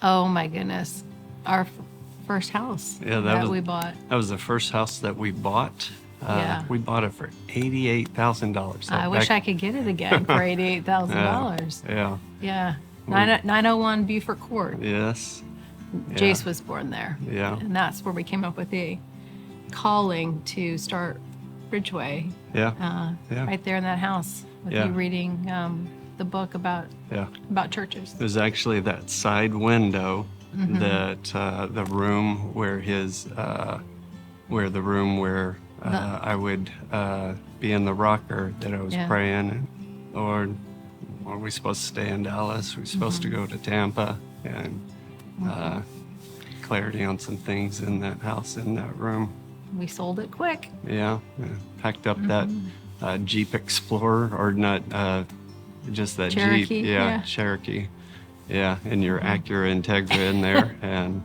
Oh my goodness. Our first house that we bought. That was the first house that we bought. Yeah. We bought it for $88,000. I wish I could get it again for $88,000. Yeah. Yeah. 901 Beaufort Court. Yes. Jace was born there. Yeah. And that's where we came up with the calling to start Bridgeway. Yeah. Right there in that house with you reading the book about churches. It was actually that side window that the room where I would be in the rocker that I was praying. And, Lord, are we supposed to stay in Dallas? Are we supposed to go to Tampa? And clarity on some things in that house, in that room. We sold it quick. Yeah. Packed up that Jeep Explorer, or not, just that Cherokee, Jeep. Yeah, Cherokee. Yeah, and your Acura Integra in there. And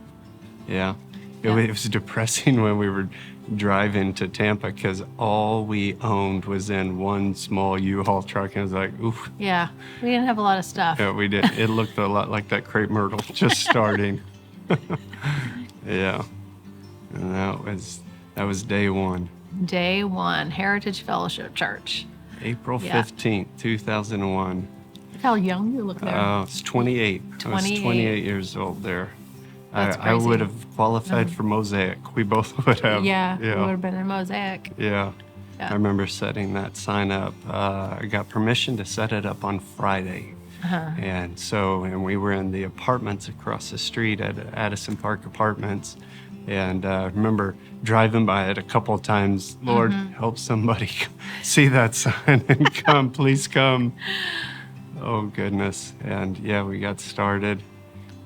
it was depressing when we were driving to Tampa because all we owned was in one small U-Haul truck. And I was like, oof. Yeah, we didn't have a lot of stuff. Yeah, we did. It looked a lot like that crepe myrtle just starting. Yeah. And that was day one. Day one, Heritage Fellowship Church. April 15th, 2001. Look how young you look there. I was 28. I was 28 years old there. That's I crazy. would have qualified for Mosaic. We both would have. Yeah, we would have been in Mosaic. Yeah. I remember setting that sign up. I got permission to set it up on Friday. And we were in the apartments across the street at Addison Park Apartments. And I remember driving by it a couple of times. Lord, help somebody see that sign and come, please come. Oh, goodness. And we got started.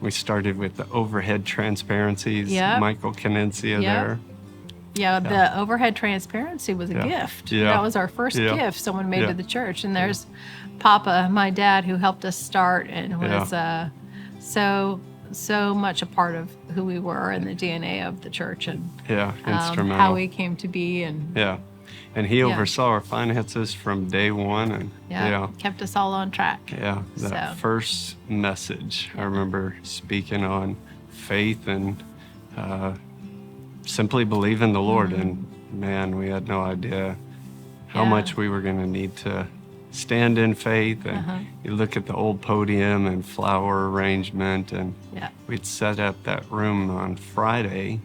We started with the overhead transparencies. Michael Canencia there. Yeah, the overhead transparency was a gift. Yeah. That was our first gift someone made to the church. And there's Papa, my dad, who helped us start and was so much a part of who we were and the DNA of the church and instrumental. how we came to be. And and he oversaw our finances from day one. And kept us all on track. Yeah, that first message, I remember speaking on faith and simply believe in the Lord. And man, we had no idea how much we were going to need to stand in faith. And you look at the old podium and flower arrangement, and we'd set up that room on Friday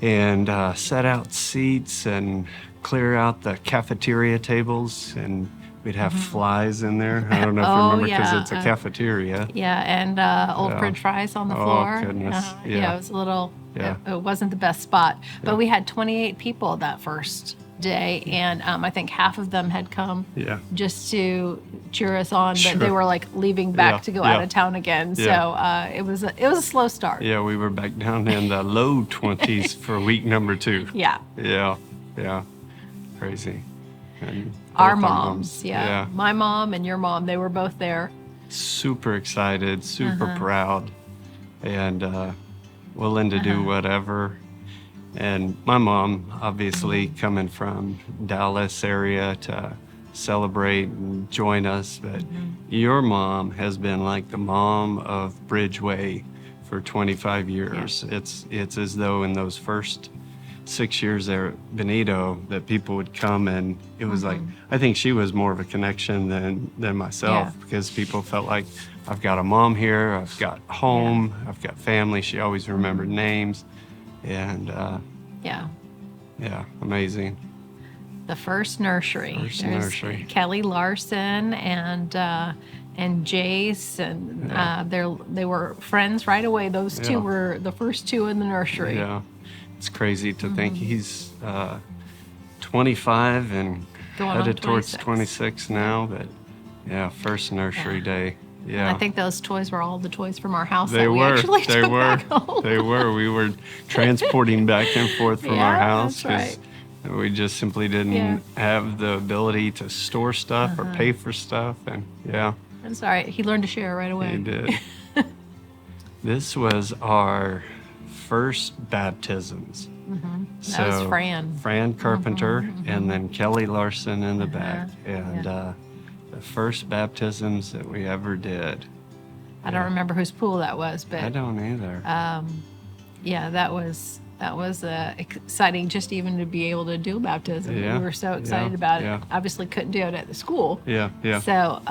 and set out seats and clear out the cafeteria tables, and we'd have flies in there. I don't know if you remember, because it's a cafeteria. Yeah, and old French fries on the floor. Oh, goodness. It was a little, it wasn't the best spot. But we had 28 people that first day, and I think half of them had come just to cheer us on, but they were like leaving back to go out of town again. So it was a slow start. Yeah, we were back down in the low 20s for week number 2. Yeah. Crazy. And our moms, my mom and your mom, they were both there. Super excited, super proud, and willing to do whatever. And my mom, obviously coming from Dallas area to celebrate and join us, but your mom has been like the mom of Bridgeway for 25 years. It's as though in those first 6 years there at Benito that people would come, and it was like, I think she was more of a connection than myself, because people felt like, I've got a mom here, I've got home, I've got family. She always remembered names, and amazing. The first nursery. Kelly Larson and Jace, and they were friends right away. Those two were the first two in the nursery. Yeah. It's crazy to think he's 25 and headed towards 26 now, but first nursery day. Yeah. And I think those toys were all the toys from our house They that we were. actually They took were. back home. They were. We were transporting back and forth from our house because we just simply didn't have the ability to store stuff or pay for stuff. And That's all right. He learned to share right away. He did. This was our first baptisms. That was Fran. Fran Carpenter, and then Kelly Larson in the back. And the first baptisms that we ever did. I don't remember whose pool that was, but I don't either. yeah, that was exciting just even to be able to do baptism. Yeah. We were so excited about it. Obviously couldn't do it at the school. Yeah. So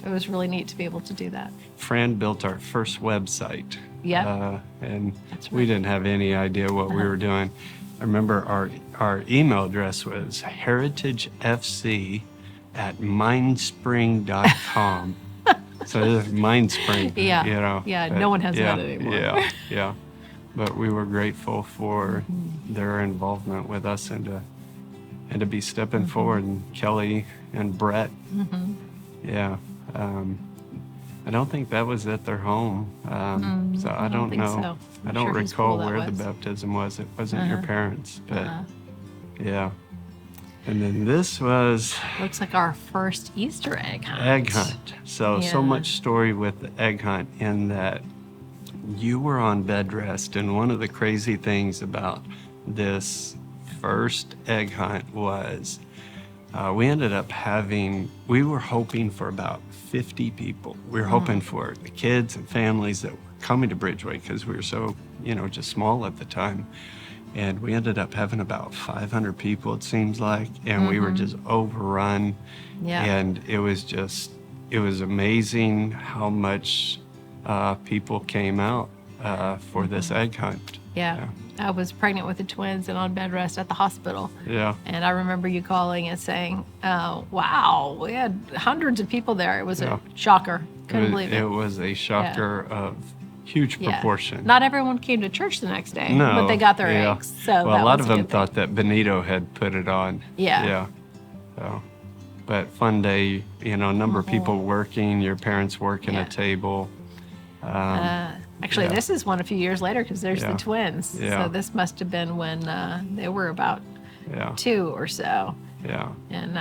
it was really neat to be able to do that. Fran built our first website. Yeah. And That's we right. didn't have any idea what we were doing. I remember our email address was heritagefc@mindspring.com. So it was Mindspring. Yeah. You know. Yeah, no one has that anymore. Yeah. But we were grateful for their involvement with us and to be stepping forward, and Kelly and Brett. Yeah. I don't think that was at their home. So I don't think know. so. I I'm don't sure whose recall pool that where the was. baptism was. It wasn't your parents, but yeah. And then this was Looks like our first Easter egg hunt. egg hunt. So Yeah. much story with the egg hunt in that you were on bed rest, and one of the crazy things about this first egg hunt was we ended up we were hoping for about 50 people. We were hoping for the kids and families that were coming to Bridgeway because we were so, just small at the time. And we ended up having about 500 people, it seems like, and we were just overrun. Yeah. And it was amazing how much people came out for this egg hunt. Yeah. I was pregnant with the twins and on bed rest at the hospital. Yeah. And I remember you calling and saying, wow, we had hundreds of people there. It was a shocker. Couldn't believe it. It was a shocker of huge proportion. Not everyone came to church the next day, No. but they got their eggs. So well, that a lot was of them good thought that Benito had put it on. Yeah. Yeah. So, but fun day, a number of people working, your parents working a table. Actually, this is one a few years later because there's the Yeah. twins. Yeah. So this must have been when they were about 2 or so. Yeah. And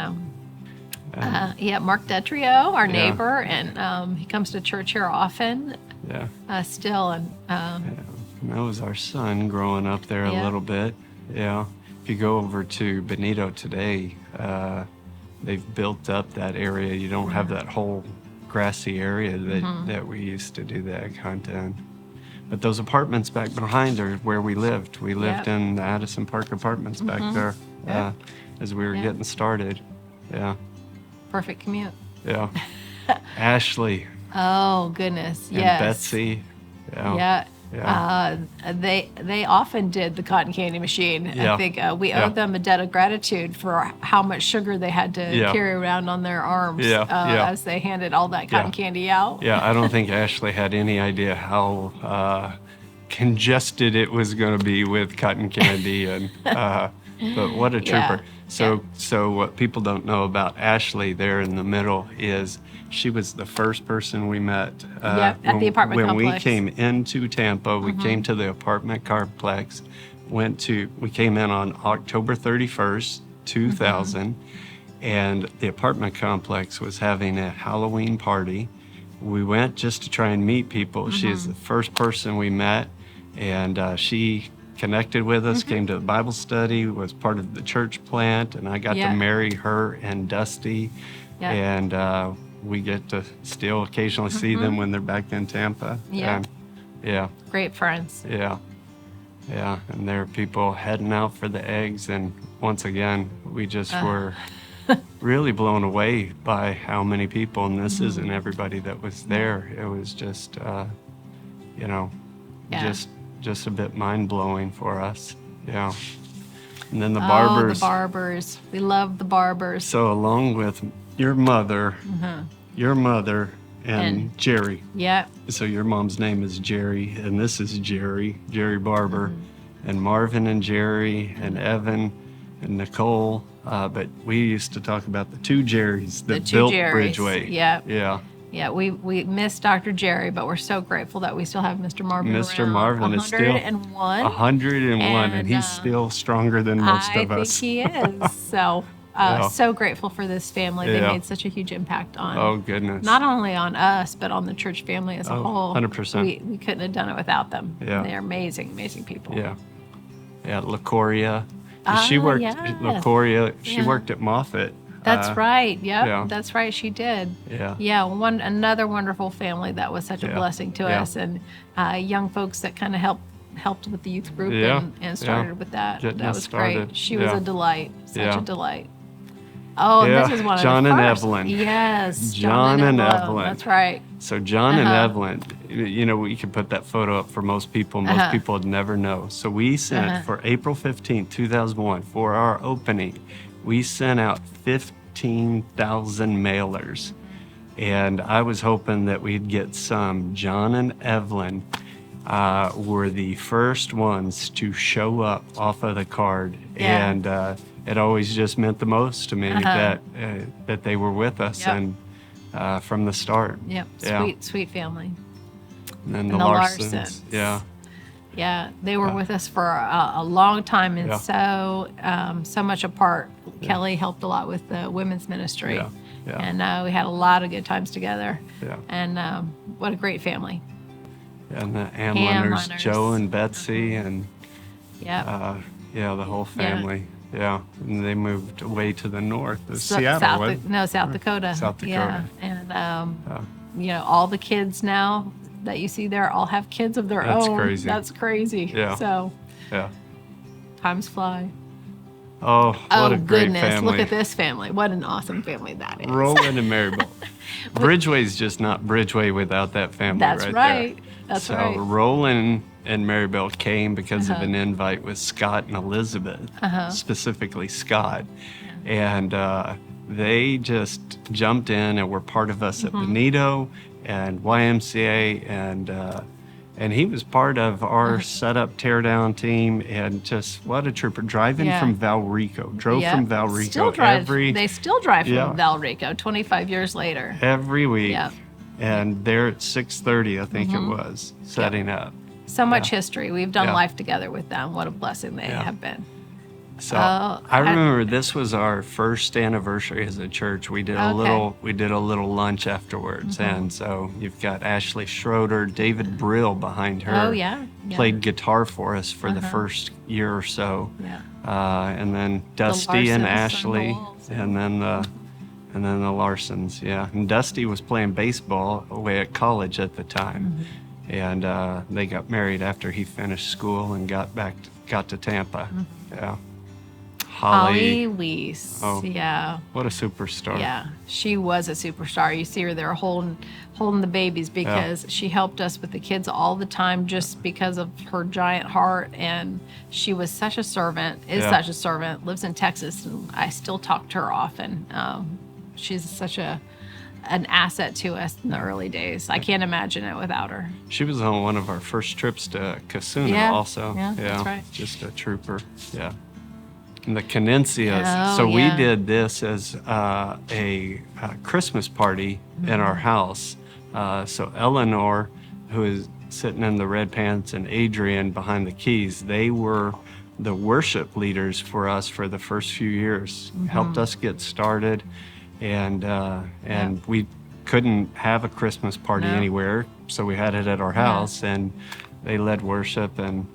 Mark Detrio, our neighbor, and he comes to church here often. Yeah. Still, and And that was our son growing up there a little bit. Yeah. If you go over to Benito today, they've built up that area. You don't have that whole grassy area that we used to do the egg hunt in. But those apartments back behind are where we lived. We lived in the Addison Park apartments back there as we were getting started. Yeah. perfect commute. Yeah. Ashley Oh goodness, and yes. Betsy. Yeah. They often did the cotton candy machine. Yeah. I think we owed them a debt of gratitude for how much sugar they had to carry around on their arms as they handed all that cotton candy out. Yeah, I don't think Ashley had any idea how congested it was going to be with cotton candy, and but what a trooper. So what people don't know about Ashley there in the middle is she was the first person we met at the apartment when complex. we came into Tampa. We came to the apartment complex. We came in on October 31st, 2000, and the apartment complex was having a Halloween party. We went just to try and meet people. She is the first person we met, and she connected with us, came to the Bible study, was part of the church plant, and I got to marry her and Dusty. And we get to still occasionally see them when they're back in Tampa. And, Great friends. Yeah. And there are people heading out for the eggs. And once again, we just were really blown away by how many people. And this isn't everybody that was there. It was just, just a bit mind-blowing for us. Yeah. And then the barbers. Oh, the barbers. We love the barbers. So along with your mother, and Jerry. Yeah. So your mom's name is Jerry, and this is Jerry Barber, and Marvin and Jerry and Evan and Nicole. But we used to talk about the two Jerrys that built Bridgeway. Yeah. Yeah, we miss Dr. Jerry, but we're so grateful that we still have Mr. Marvin Mr. around. Marvin is still 101. 101, and he's still stronger than most of us. I think he is. So, so grateful for this family. They made such a huge impact on. Oh, goodness. Not only on us, but on the church family as a whole. 100%. We couldn't have done it without them. Yeah. They're amazing, amazing people. Yeah. LaCoria. She worked. yes. LaCoria. She worked at Moffat That's right. Yep. Yeah. That's right. She did. Yeah. Yeah. Another wonderful family that was such a blessing to us, and young folks that kind of helped with the youth group and started with that. Getting that us was started. great. She was a delight. Such a delight. Oh, and Yeah. this is one John of the and first. Evelyn. Yes. John and Evelyn. That's right. So John and Evelyn, we could put that photo up for most people. Most people would never know. So we sent for April 15th, 2001, for our opening, we sent out 15,000 mailers. And I was hoping that we'd get some. John and Evelyn were the first ones to show up off of the card. Yeah. And it always just meant the most to me that they were with us and from the start. Yep. Yeah. Sweet family. And then the Larsons. Yeah. Yeah, they were with us for a long time, and so much apart. Kelly helped a lot with the women's ministry, and we had a lot of good times together. Yeah. And what a great family. And the Amliners, Joe and Betsy, and the whole family. Yeah, and they moved away to the north, Seattle. South Dakota. South Dakota. Yeah, and all the kids now that you see there all have kids of their own. That's crazy. That's crazy. Yeah. So. Yeah. Times fly. Oh, what a great family. Look at this family. What an awesome family that is. Roland and Maribel. Bridgeway's just not Bridgeway without that family. That's right. There. That's right. So Roland and Maribel came because of an invite with Scott and Elizabeth, specifically Scott. And they just jumped in and were part of us at Benito and YMCA, and he was part of our setup teardown team, and just what a trooper, driving from Valrico. From Valrico. They still drive from Valrico 25 years later. Every week. Yep. And they're at 6:30, I think it was, setting up. So much history. We've done life together with them. What a blessing they have been. So I remember this was our first anniversary as a church. We did a little lunch afterwards, and so you've got Ashley Schroeder, David Brill behind her. Played guitar for us for the first year or so. And then Dusty and Ashley, and then the Larsons. Yeah, and Dusty was playing baseball away at college at the time, and they got married after he finished school and got to Tampa. Yeah. Holly Weiss. What a superstar. Yeah, she was a superstar. You see her there holding the babies because she helped us with the kids all the time just because of her giant heart. And she was such a servant, such a servant, lives in Texas, and I still talk to her often. She's such an asset to us in the early days. I can't imagine it without her. She was on one of our first trips to Casuna also. Yeah, that's right. Just a trooper. Yeah. And the Canencias. We did this as a Christmas party in our house. So Eleanor, who is sitting in the red pants, and Adrian behind the keys, they were the worship leaders for us for the first few years. Helped us get started, and we couldn't have a Christmas party anywhere, so we had it at our house, and they led worship, and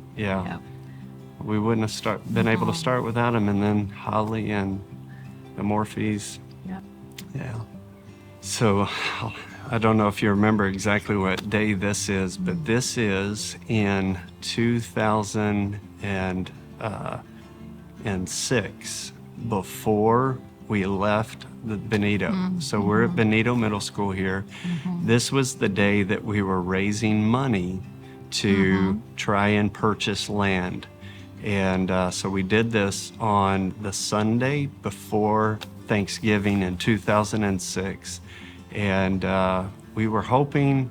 we wouldn't have been able to start without them. And then Holly and the Morphys. Yeah. So I don't know if you remember exactly what day this is, but this is in 2006, before we left the Benito. So we're at Benito Middle School here. This was the day that we were raising money to try and purchase land. And so we did this on the Sunday before Thanksgiving in 2006. And we were hoping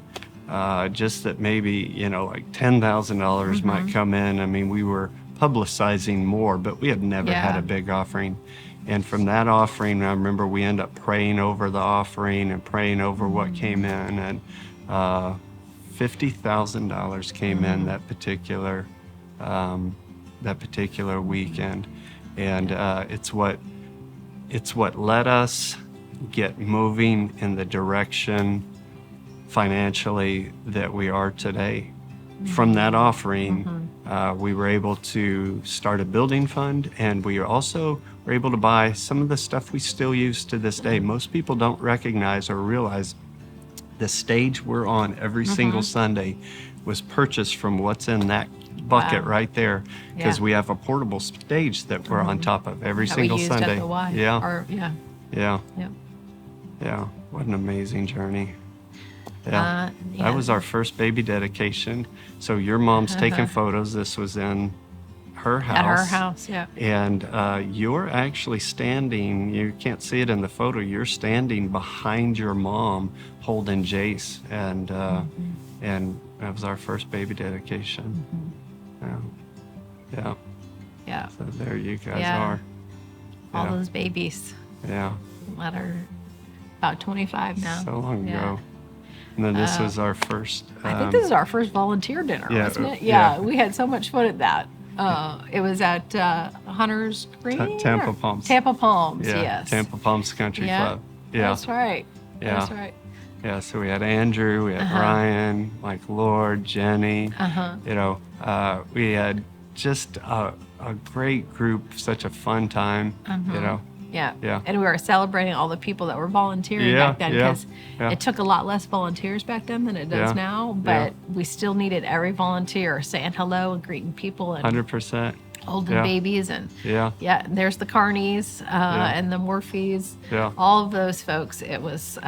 just that maybe, like $10,000 might come in. I mean, we were publicizing more, but we had never had a big offering. And from that offering, I remember we ended up praying over the offering and praying over what came in. And $50,000 came in that particular weekend, and it's what let us get moving in the direction financially that we are today. From that offering, we were able to start a building fund, and we also were able to buy some of the stuff we still use to this day. Most people don't recognize or realize the stage we're on every single Sunday was purchased from what's in that bucket right there, because we have a portable stage that we're on top of every single we used Sunday. At the Y. Yeah. Or, Yeah. What an amazing journey. Yeah. That was our first baby dedication. So your mom's taking photos. This was in her house. At her house, yeah. And you're actually standing, you can't see it in the photo, you're standing behind your mom holding Jace. And that was our first baby dedication. Yeah. So there you guys are. All those babies. Yeah. Let her about 25 now. So long ago. And then this was our first. I think this is our first volunteer dinner, wasn't it? Yeah. We had so much fun at that. It was at Hunter's Green? Tampa Palms. Tampa Palms, yes. Tampa Palms Country Club. Yeah. That's right. Yeah. That's right. Yeah, so we had Andrew, we had Ryan, Mike Lord, Jenny. We had just a great group, such a fun time, Yeah. Yeah. And we were celebrating all the people that were volunteering back then, because it took a lot less volunteers back then than it does now, but we still needed every volunteer saying hello and greeting people and 100%. holding babies and there's the Carnies and the Morphees, all of those folks. It was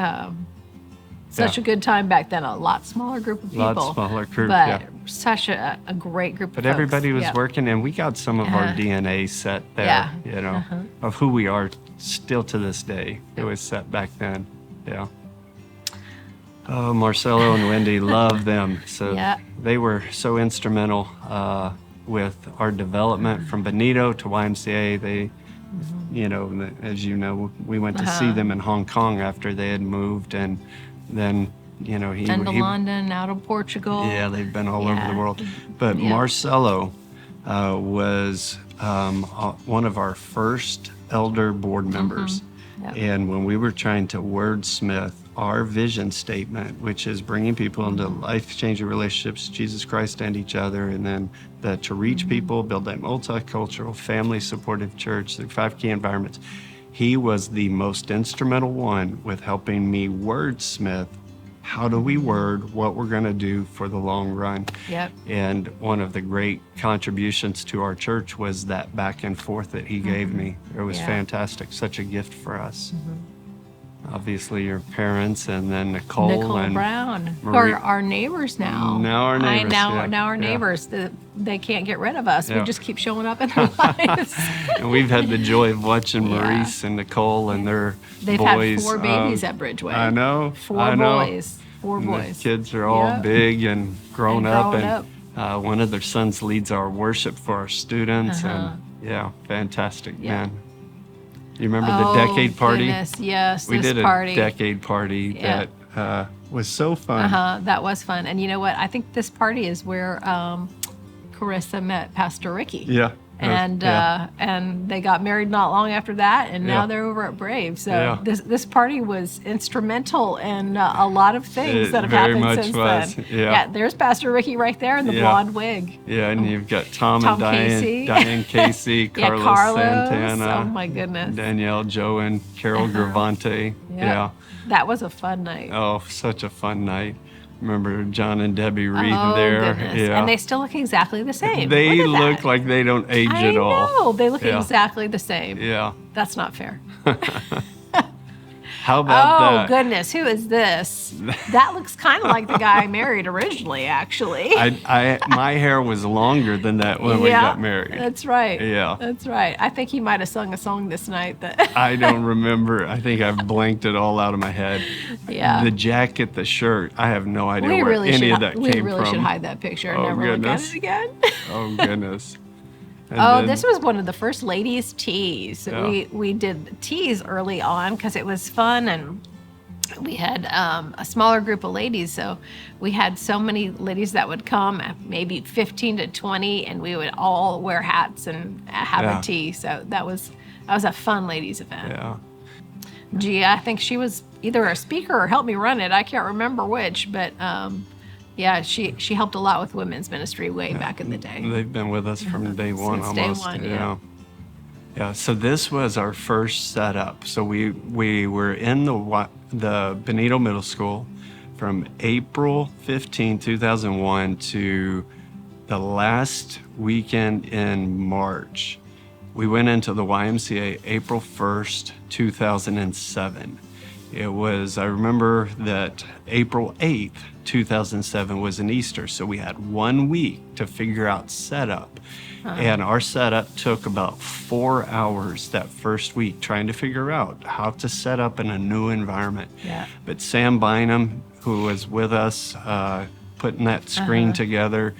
such a good time back then. A lot smaller group of people. Lot smaller group, but such a great group of folks. But everybody was working, and we got some of our DNA set there, of who we are still to this day. It was set back then, Oh, Marcelo and Wendy, love them. So they were so instrumental with our development from Benito to YMCA. They, as you know, we went to see them in Hong Kong after they had moved, and then and to London, out of Portugal. Yeah, they've been all over the world. But Marcelo was one of our first elder board members. And when we were trying to wordsmith our vision statement, which is bringing people into life-changing relationships, Jesus Christ and each other, and then to reach people, build a multicultural, family-supportive church, the 5 key environments, he was the most instrumental one with helping me wordsmith how do we word what we're going to do for the long run. And one of the great contributions to our church was that back and forth that he gave me. It was fantastic, such a gift for us. Obviously your parents, and then Nicole and Brown, who are our neighbors now. Now our neighbors. Now our neighbors. They can't get rid of us. We just keep showing up in their lives. And we've had the joy of watching Maurice and Nicole and their They've boys. had 4 babies at Bridgeway. I know. 4 boys. 4 and boys. The kids are all big and grown up. And one of their sons leads our worship for our students. And fantastic, man. You remember the decade party? Goodness, yes, we did party. A decade party that was so fun. That was fun. And you know what? I think this party is where Carissa met Pastor Ricky. And they got married not long after that, and now they're over at Brave. So this party was instrumental in a lot lot of things that have happened since then. Yeah, there's Pastor Ricky right there in the blonde wig. Yeah, and you've got Tom and Casey. Diane Casey, Carlos Santana. Oh my goodness. Danielle, Joe, and Carol Gravante. That was a fun night. Oh, such a fun night. Remember John and Debbie Reed there. Goodness. And they still look exactly the same. They look like they don't age at all. I know. They look exactly the same. Yeah. That's not fair. How about that? Oh, goodness. Who is this? That looks kind of like the guy I married originally, actually. My hair was longer than that when we got married. That's right. Yeah. That's right. I think he might have sung a song this night that I don't remember. I think I've blanked it all out of my head. Yeah. The jacket, the shirt, I have no idea where any of that came from. We really should hide that picture and never look at it again. Oh, goodness. This was one of the first ladies' teas. Yeah. We did teas early on because it was fun, and we had a smaller group of ladies. So we had so many ladies that would come, maybe 15 to 20, and we would all wear hats and have a tea. So that was a fun ladies' event. Yeah. Gia, I think she was either a speaker or helped me run it. I can't remember which, but Yeah, she helped a lot with women's ministry way back in the day. They've been with us from day one Since almost. day one, yeah. Yeah, so this was our first setup. So we were in the Benito Middle School from April 15, 2001 to the last weekend in March. We went into the YMCA April 1st, 2007. I remember that April 8th, 2007 was an Easter. So we had 1 week to figure out setup. And our setup took about 4 hours that first week trying to figure out how to set up in a new environment. Yeah. But Sam Bynum, who was with us, putting that screen together,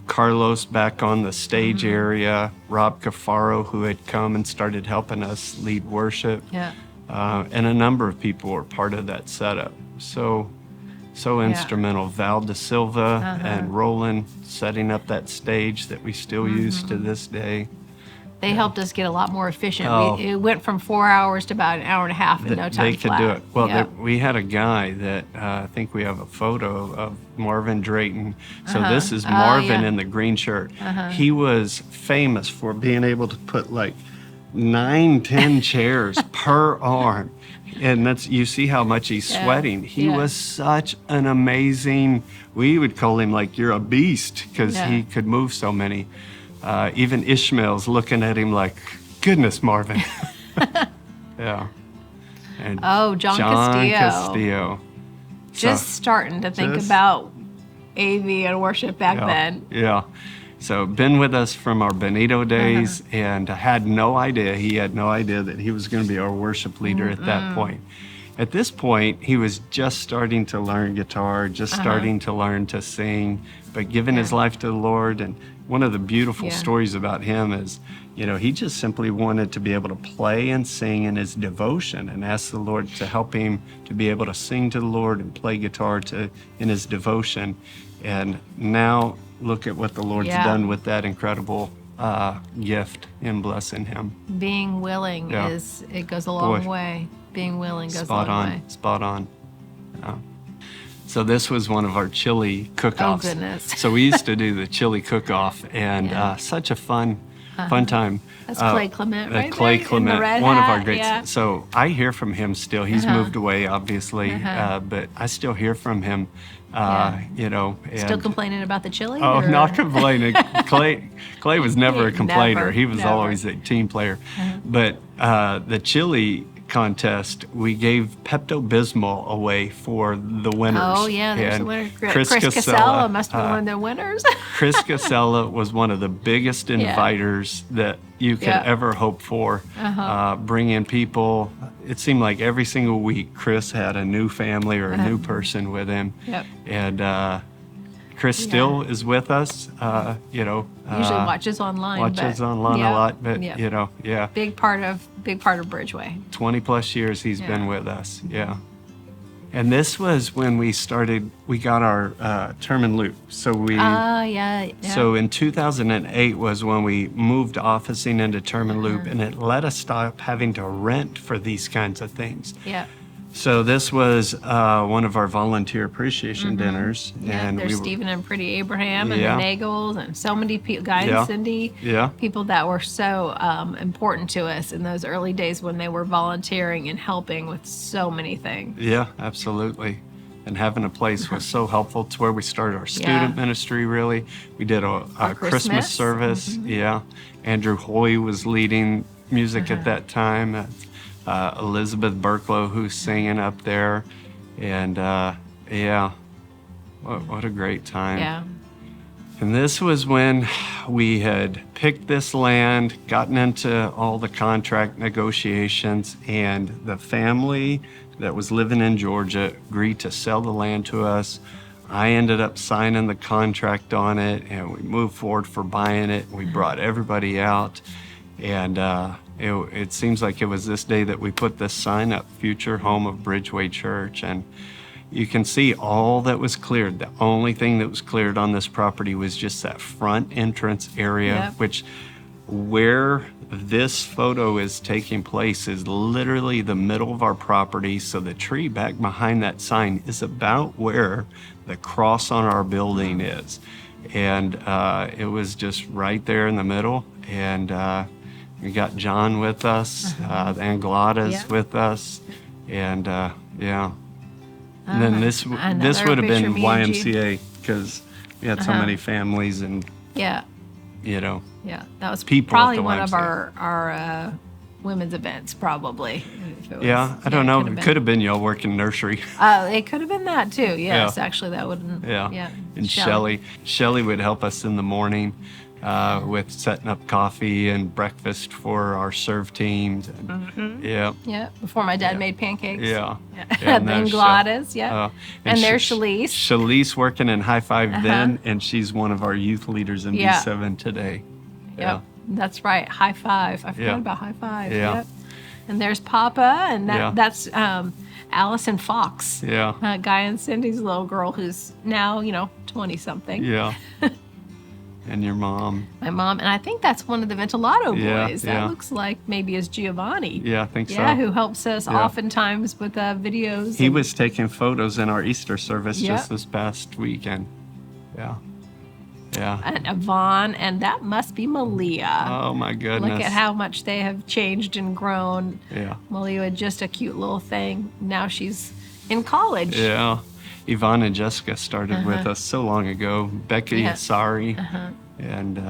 Carlos back on the stage area, Rob Cafaro, who had come and started helping us lead worship. Yeah. And a number of people were part of that setup. So instrumental. Val Da Silva and Roland setting up that stage that we still use to this day. They helped us get a lot more efficient. Oh. It went from 4 hours to about an hour and a half in no time They could flat. do it. Well, Yeah. we had a guy that I think we have a photo of Marvin Drayton. So this is Marvin yeah. in the green shirt. He was famous for being able to put like 9-10 chairs per arm. And you see how much he's sweating. He was such an amazing, we would call him like, you're a beast, because he could move so many. Even Ishmael's looking at him like, goodness, Marvin. Yeah. And John Castillo. Just starting to think about AV and worship back then. Yeah. So been with us from our Benito days and had no idea, he had no idea that he was going to be our worship leader at that point. At this point, he was just starting to learn guitar, just starting to learn to sing, but giving his life to the Lord. And one of the beautiful stories about him is, he just simply wanted to be able to play and sing in his devotion and ask the Lord to help him to be able to sing to the Lord and play guitar in his devotion. And now look at what the Lord's done with that incredible gift in blessing him. Being willing it goes a long way. Being willing goes a long way. Spot on. So this was one of our chili cook-offs. Oh, goodness. So we used to do the chili cook-off, and such a fun time. That's Clay Clement, right? Clay there, Clement, in the red one of hat, our greats. yeah. So I hear from him still. He's moved away, obviously, but I still hear from him. Still complaining about the chili? Oh, or? not complaining. Clay was never a complainer. He was Never. always a team player. But the chili contest, we gave Pepto-Bismol away for the winners. Oh, yeah, there's and a winner. Chris Casella must have been one of the winners. Chris Casella was one of the biggest inviters that you could ever hope for. Bringing people. It seemed like every single week, Chris had a new family or a new person with him. Yep. And Chris still is with us. Usually watches online. A lot, but Big part of Bridgeway. 20 plus years he's been with us. Yeah. And this was when we got our term and loop. So So in 2008 was when we moved officing into term and loop, and it let us stop having to rent for these kinds of things. Yeah. So this was one of our volunteer appreciation dinners. Yeah, and there's Stephen and Pretty Abraham and the Nagels and so many people, Guy and Cindy, people that were so important to us in those early days when they were volunteering and helping with so many things. Yeah, absolutely. And having a place was so helpful. It's where we started our student ministry, really. We did a Christmas service. Yeah. Andrew Hoy was leading music at that time. Elizabeth Burklow, who's singing up there. And what a great time. Yeah. And this was when we had picked this land, gotten into all the contract negotiations, and the family that was living in Georgia agreed to sell the land to us. I ended up signing the contract on it, and we moved forward for buying it. We brought everybody out, and it seems like it was this day that we put this sign up, future home of Bridgeway Church. And you can see all that was cleared. The only thing that was cleared on this property was just that front entrance area, which where this photo is taking place is literally the middle of our property. So the tree back behind that sign is about where the cross on our building is. And it was just right there in the middle. And we got John with us, and Gladys with us. And yeah. And then this would have been YMCA because we had so many families and, you know. Yeah, that was people probably one of our women's events, probably. I don't know. It could have been y'all working nursery. It could have been that too. Yes, actually, that wouldn't. Yeah. And Shelley would help us in the morning with setting up coffee and breakfast for our serve teams. And, Yeah, before my dad made pancakes. And then Gladys, and there's Shalise. Shalise working in High Five then, and she's one of our youth leaders in B7 today. Yep, that's right. High Five. I forgot about High Five. Yep. And there's Papa, and that's Allison Fox. Guy and Cindy's little girl who's now, 20-something. Yeah. And your mom. My mom, and I think that's one of the Ventilato boys. That looks like maybe is Giovanni. Yeah, I think so. Yeah, who helps us oftentimes with videos. He was taking photos in our Easter service just this past weekend. Yeah. And Yvonne, and that must be Malia. Oh my goodness. Look at how much they have changed and grown. Yeah. Malia was just a cute little thing. Now she's in college. Yeah. Yvonne and Jessica started with us so long ago. Becky, and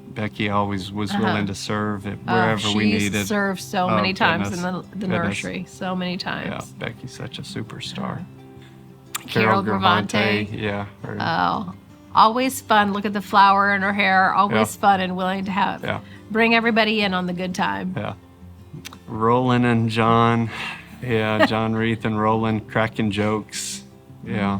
Becky always was willing to serve wherever we needed. She served so many times in the nursery. So many times. Yeah, Becky's such a superstar. Carol Gravante. Yeah. Oh, always fun. Look at the flower in her hair. Always fun and willing to bring everybody in on the good time. Yeah. Roland and John. Yeah, John Reith and Roland cracking jokes. Yeah.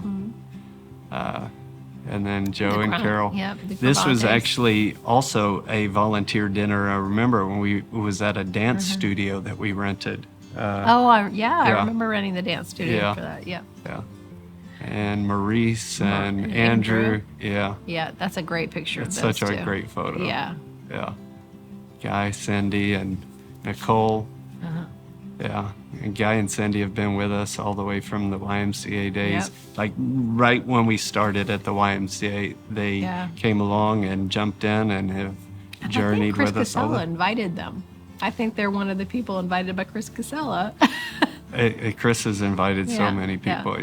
And then Joe and Carol. This was actually also a volunteer dinner. I remember when we was at a dance studio that we rented. I remember renting the dance studio for that. Yeah. And Maurice and Andrew. Yeah. Yeah, that's a great picture. It's such a great photo. Yeah. Guy, Cindy, and Nicole. Yeah, and Guy and Cindy have been with us all the way from the YMCA days. Like right when we started at the YMCA, they came along and jumped in and have journeyed with us. Chris Casella invited them. I think they're one of the people invited by Chris Casella. Chris has invited so many people.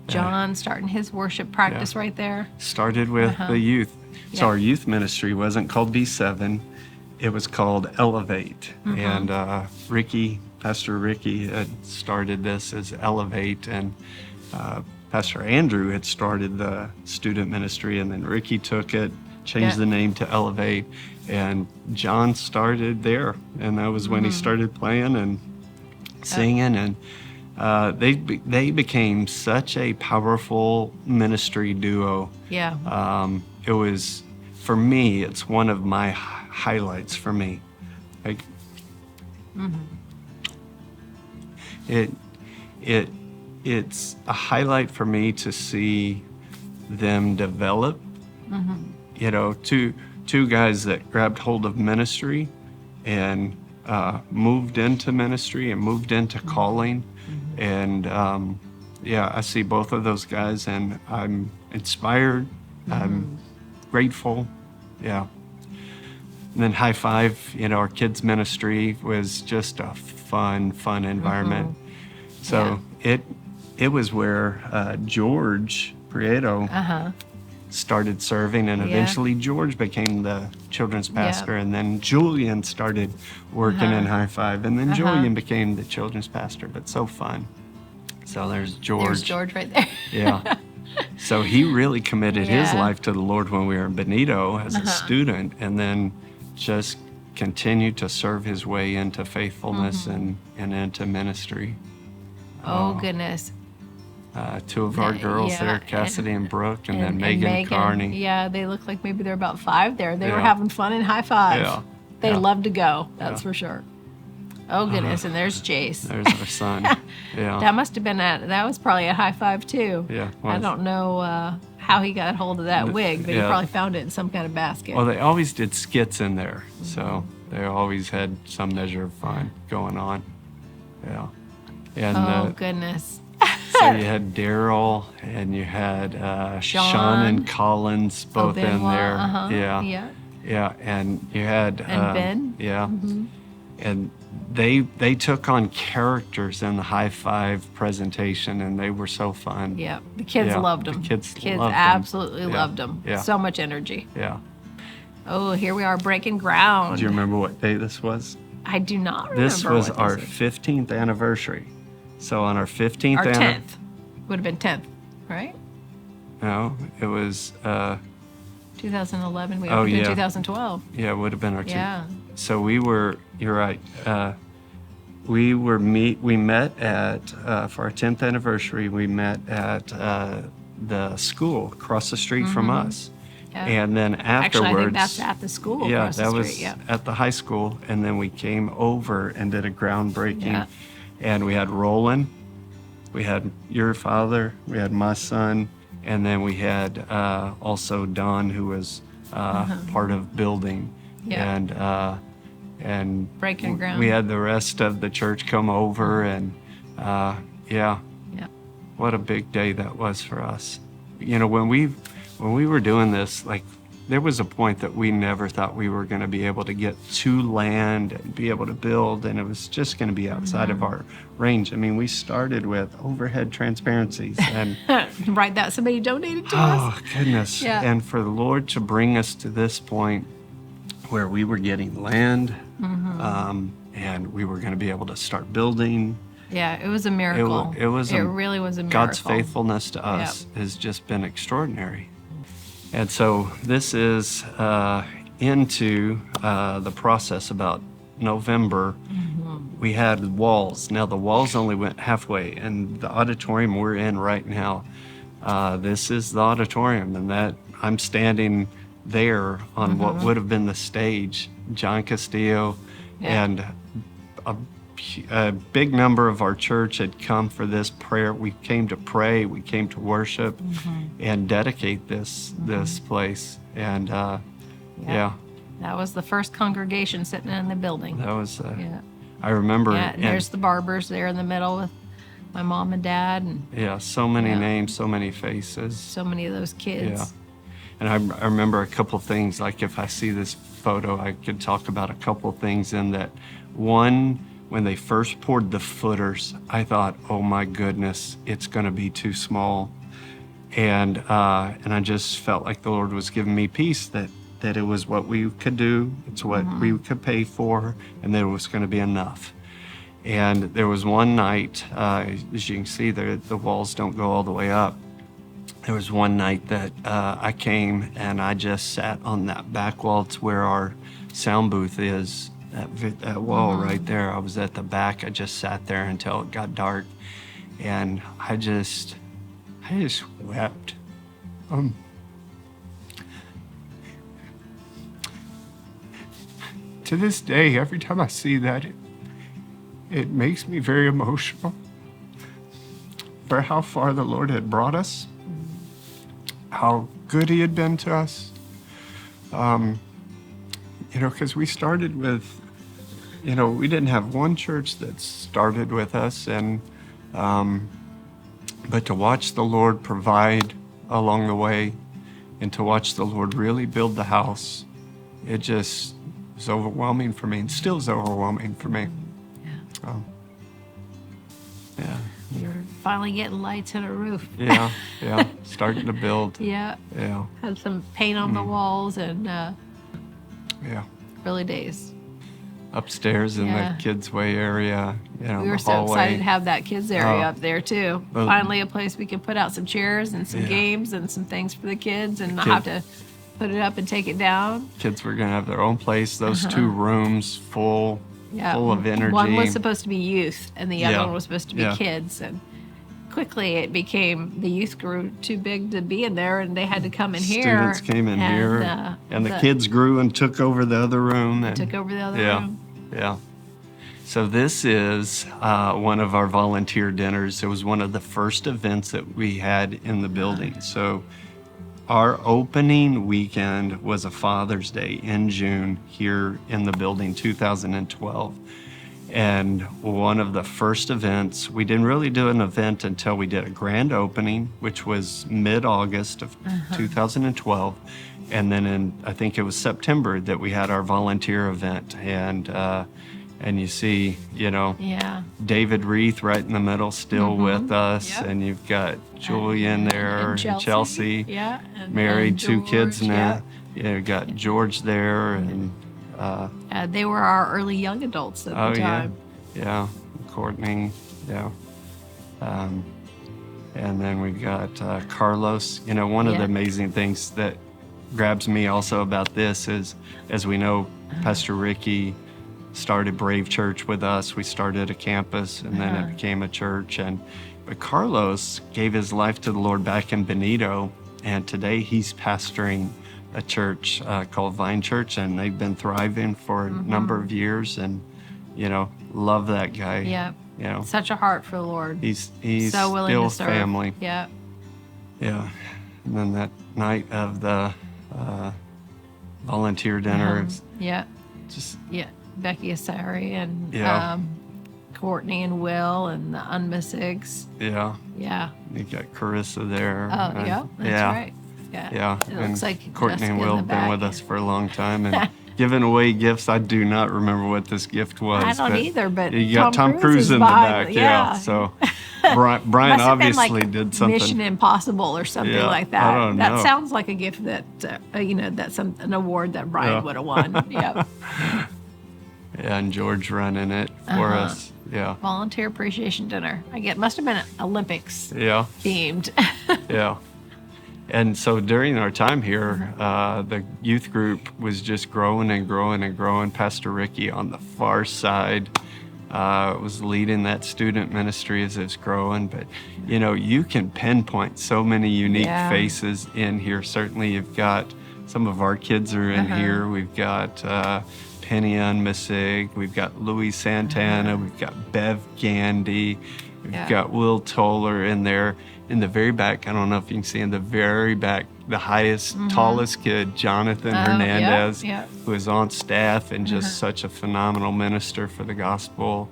John starting his worship practice right there. Started with the youth. So our youth ministry wasn't called B7. It was called Elevate. And Pastor Ricky had started this as Elevate, and Pastor Andrew had started the student ministry, and then Ricky took it, changed the name to Elevate, and John started there. And that was when he started playing and singing, and they became such a powerful ministry duo. It was, for me, it's one of my highlights for me. Like it's a highlight for me to see them develop. Two guys that grabbed hold of ministry and moved into ministry and moved into calling. And I see both of those guys, and I'm inspired. I'm grateful. And then High Five, our kids ministry was just a fun environment. So it was where George Prieto started serving, and eventually George became the children's pastor, and then Julian started working in High Five, and then Julian became the children's pastor. But so fun. So there's George. There's George right there. So he really committed his life to the Lord when we were in Benito as a student, and then just continued to serve his way into faithfulness and into ministry. Oh, goodness. Two of our girls there, Cassidy and Brooke, and then Megan Carney. Yeah, they look like maybe they're about 5 there. They were having fun in High Five. They love to go, that's for sure. Oh, goodness, and there's Jace. There's our son. That must have been that was probably a High Five, too. Yeah. I don't know how how he got hold of that wig, but he yeah. probably found it in some kind of basket. Well, they always did skits in there, so they always had some measure of fun going on. Yeah. And goodness. so you had Daryl and you had Sean and Collins both in there. Yeah. And you had Ben. Yeah. And they took on characters in the high five presentation, and they were so fun. Yeah, the kids loved them. The kids loved absolutely them. loved them. Yeah. So much energy. Yeah. Oh, here we are breaking ground. Do you remember what day this was? I do not remember. This was our 15th anniversary. So on our 15th our 10th would have been 10th, right? No, it was 2011. We opened in 2012. Yeah, it would have been our 10th. Yeah. So you're right. We met at for our 10th anniversary. We met at the school across the street from us, and then afterwards, actually, I think that's at the school. Yeah, across that the was street. Yeah. at the high school, and then we came over and did a groundbreaking, Yeah. and we had Roland, we had your father, we had my son, and then we had also Don, who was part of building. Yeah. And breaking ground. we had the rest of the church come over, and Yeah. what a big day that was for us. You know, when we were doing this, like, there was a point that we never thought we were going to be able to get to land and be able to build, and it was just going to be outside of our range. I mean, we started with overhead transparencies and Right, that somebody donated to us. oh goodness. Yeah. And for the Lord to bring us to this point where we were getting land, and we were going to be able to start building. Yeah, it was a miracle. It really was a miracle. God's faithfulness to us has just been extraordinary. And so this is into the process about November. We had walls. Now the walls only went halfway, and the auditorium we're in right now, this is the auditorium, and that I'm standing there on what would have been the stage. John Castillo and a big number of our church had come for this prayer. We came to pray, we came to worship and dedicate this place. And that was the first congregation sitting in the building. that was I remember. Yeah, and there's the barbers there in the middle with my mom and dad, and so many names, so many faces, so many of those kids. Yeah. And I remember a couple things, like if I see this photo, I could talk about a couple things in that. One, when they first poured the footers, I thought, oh my goodness, it's going to be too small. And I just felt like the Lord was giving me peace that it was what we could do, it's what we could pay for, and that it was going to be enough. And there was one night, as you can see, the walls don't go all the way up. There was one night that I came and I just sat on that back wall. It's where our sound booth is, that wall right there. I was at the back. I just sat there until it got dark, and I just wept. To this day, every time I see that, it makes me very emotional for how far the Lord had brought us, how good He had been to us. Because we started with, we didn't have one church that started with us, and but to watch the Lord provide along the way, and to watch the Lord really build the house, it just was overwhelming for me, and still is overwhelming for me. You're finally getting lights and a roof. Yeah, starting to build. Yeah. Had some paint on the walls, and early days. Upstairs in the kids' way area, we were so excited to have that kids area up there too. Finally, a place we could put out some chairs and some games and some things for the kids, and not have to put it up and take it down. Kids were going to have their own place. Those 2 rooms full of energy. One was supposed to be youth, and the other one was supposed to be kids. And quickly, it became the youth grew too big to be in there, and they had to come in here. Students came in here, and the kids grew and took over the other room. Took over the other room. Yeah. So this is one of our volunteer dinners. It was one of the first events that we had in the building. So our opening weekend was a Father's Day in June here in the building, 2012. And one of the first events, we didn't really do an event until we did a grand opening, which was mid-August of 2012. And then I think it was September that we had our volunteer event. And you see, David Reith right in the middle still with us. Yep. And you've got Julian there, and Chelsea. Yeah. Married, George, 2 kids now. Yeah, we've got George there. And they were our early young adults at the time. Yeah. Courtney, yeah. And then we've got Carlos. One of the amazing things that grabs me also about this is, as we know, Pastor Ricky started Brave Church with us. We started a campus, and then it became a church. But Carlos gave his life to the Lord back in Benito, and today he's pastoring a church called Vine Church, and they've been thriving for a number of years. And love that guy. Yeah. Such a heart for the Lord. He's so willing still to serve. Family. Yeah. Yeah. And then that night of the volunteer dinner. Becky Asari and Courtney and Will and the Unmissigs. Yeah. Yeah. You got Carissa there. Oh, that's right. Yeah. It looks like Courtney and Will have been with us for a long time and giving away gifts. I do not remember what this gift was. I don't either, but you got Tom Cruise in the back. Yeah. So Brian obviously did something. Mission Impossible or something like that. I don't know. That sounds like a gift that that's an award that Brian would have won. Yeah. Yeah, and George running it for us. Yeah. Volunteer appreciation dinner. Must have been Olympics themed. Yeah. And so during our time here, the youth group was just growing and growing and growing. Pastor Ricky on the far side was leading that student ministry as it's growing. But, you can pinpoint so many unique faces in here. Certainly you've got some of our kids are in here. We've got Penny Unmissig, we've got Louis Santana, we've got Bev Gandy, we've got Will Toller in there. In the very back, I don't know if you can see in the very back, the highest, tallest kid, Jonathan Hernandez, who is on staff and just such a phenomenal minister for the gospel.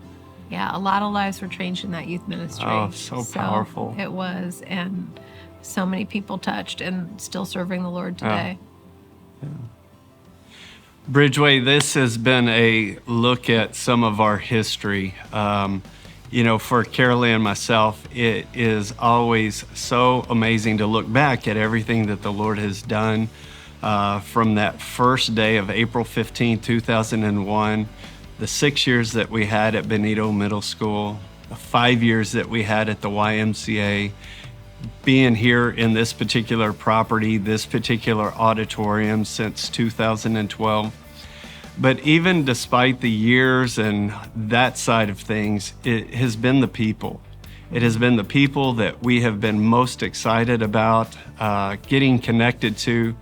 Yeah, a lot of lives were changed in that youth ministry. Oh, so powerful. It was, and so many people touched and still serving the Lord today. Yeah. Bridgeway, this has been a look at some of our history. For Carolee and myself, it is always so amazing to look back at everything that the Lord has done from that first day of April 15, 2001, the 6 years that we had at Benito Middle School, the 5 years that we had at the YMCA, being here in this particular property, this particular auditorium since 2012. But even despite the years and that side of things, it has been the people. It has been the people that we have been most excited about getting connected to.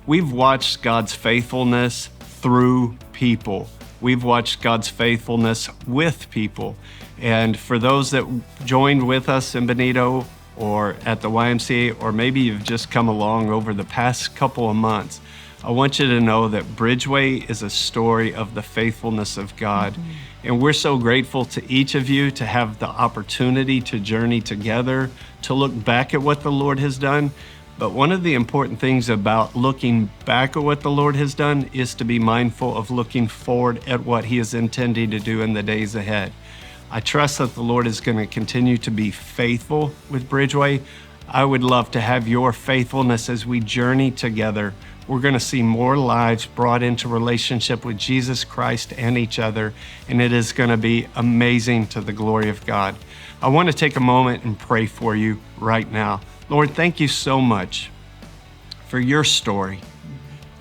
We've watched God's faithfulness through people. We've watched God's faithfulness with people. And for those that joined with us in Benito, or at the YMCA, or maybe you've just come along over the past couple of months, I want you to know that Bridgeway is a story of the faithfulness of God. And we're so grateful to each of you to have the opportunity to journey together, to look back at what the Lord has done. But one of the important things about looking back at what the Lord has done is to be mindful of looking forward at what He is intending to do in the days ahead. I trust that the Lord is going to continue to be faithful with Bridgeway. I would love to have your faithfulness as we journey together. We're going to see more lives brought into relationship with Jesus Christ and each other, and it is going to be amazing to the glory of God. I want to take a moment and pray for you right now. Lord, thank you so much for your story,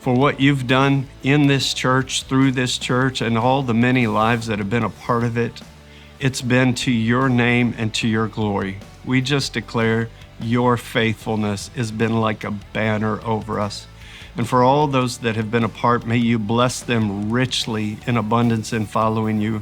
for what you've done in this church, through this church, and all the many lives that have been a part of it. It's been to your name and to your glory. We just declare your faithfulness has been like a banner over us. And for all those that have been a part, may you bless them richly in abundance in following you.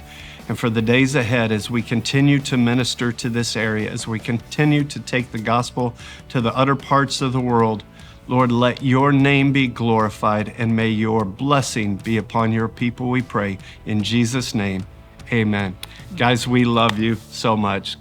And for the days ahead, as we continue to minister to this area, as we continue to take the gospel to the other parts of the world, Lord, let your name be glorified, and may your blessing be upon your people, we pray. In Jesus' name, amen. Guys, we love you so much.